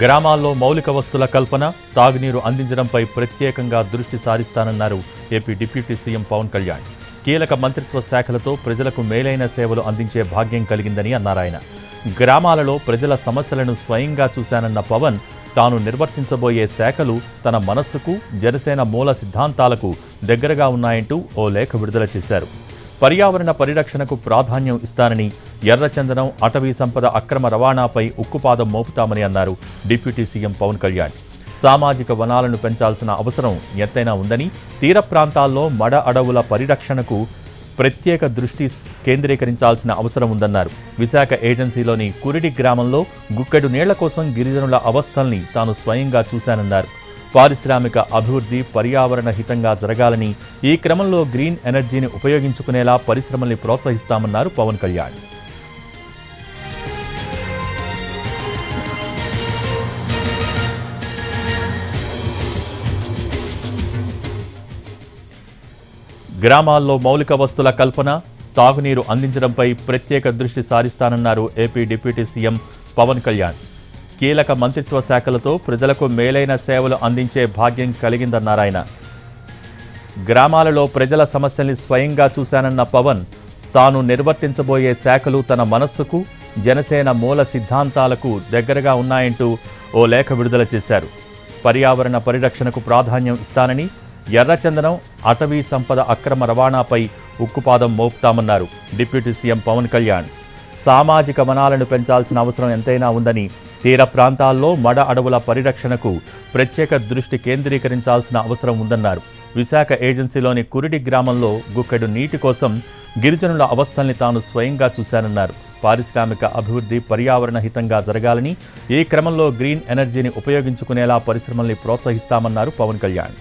గ్రామాల్లో మౌలిక వస్తుల కల్పన, తాగునీరు అందించడంపై ప్రత్యేకంగా దృష్టి సారిస్తానన్నారు AP deputy CM Pawan Kalyan. కీలక మంత్రిత్వ శాఖలతో ప్రజలకు మేలైన సేవలు అందించే భాగ్యం కలిగిందని అన్నారాయన. గ్రామాలలో ప్రజల సమస్యలను స్వయంగా చూశానన్న పవన్, తాను నిర్వర్తించబోయే శాఖలు తన మనస్సుకు, జనసేన మూల సిద్ధాంతాలకు దగ్గరగా ఉన్నాయంటూ ఓ లేఖ విడుదల చేశారు. పర్యావరణ పరిరక్షణకు ప్రాధాన్యం ఇస్తానని, ఎర్రచందనం, అటవీ సంపద అక్రమ రవాణాపై ఉక్కుపాదం మోపుతామని అన్నారు డిప్యూటీ సీఎం పవన్ కళ్యాణ్. సామాజిక వనాలను పెంచాల్సిన అవసరం ఎంతైనా ఉందని, తీర ప్రాంతాల్లో మడ అడవుల పరిరక్షణకు ప్రత్యేక దృష్టి కేంద్రీకరించాల్సిన అవసరం ఉందన్నారు. విశాఖ ఏజెన్సీలోని కురిడి గ్రామంలో గుక్కెడు నీళ్ల కోసం గిరిజనుల అవస్థల్ని తాను స్వయంగా చూశానన్నారు. పారిశ్రామిక అభివృద్ధి పర్యావరణ హితంగా జరగాలని, ఈ క్రమంలో గ్రీన్ ఎనర్జీని ఉపయోగించుకునేలా పరిశ్రమల్ని ప్రోత్సహిస్తామన్నారు పవన్ కళ్యాణ్. గ్రామాల్లో మౌలిక వస్తుల కల్పన, తాగునీరు అందించడంపై ప్రత్యేక దృష్టి సారిస్తానన్నారు AP deputy CM Pawan Kalyan. కీలక మంత్రిత్వ శాఖలతో ప్రజలకు మేలైన సేవలు అందించే భాగ్యం కలిగిందన్నారాయన. గ్రామాలలో ప్రజల సమస్యల్ని స్వయంగా చూశానన్న పవన్, తాను నిర్వర్తించబోయే శాఖలు తన మనస్సుకు, జనసేన మూల సిద్ధాంతాలకు దగ్గరగా ఉన్నాయంటూ ఓ లేఖ విడుదల చేశారు. పర్యావరణ పరిరక్షణకు ప్రాధాన్యం ఇస్తానని, ఎర్రచందనం, అటవీ సంపద అక్రమ రవాణాపై ఉక్కుపాదం మోపుతామన్నారు డిప్యూటీ సీఎం పవన్ కళ్యాణ్. సామాజిక వనాలను పెంచాల్సిన అవసరం ఎంతైనా ఉందని, తీర ప్రాంతాల్లో మడ అడవుల పరిరక్షణకు ప్రత్యేక దృష్టి కేంద్రీకరించాల్సిన అవసరం ఉందన్నారు. విశాఖ ఏజెన్సీలోని కురిడి గ్రామంలో గుక్కెడు నీటి కోసం గిరిజనుల అవస్థల్ని తాను స్వయంగా చూశానన్నారు. పారిశ్రామిక అభివృద్ధి పర్యావరణ హితంగా జరగాలని, ఈ క్రమంలో గ్రీన్ ఎనర్జీని ఉపయోగించుకునేలా పరిశ్రమల్ని ప్రోత్సహిస్తామన్నారు పవన్ కళ్యాణ్.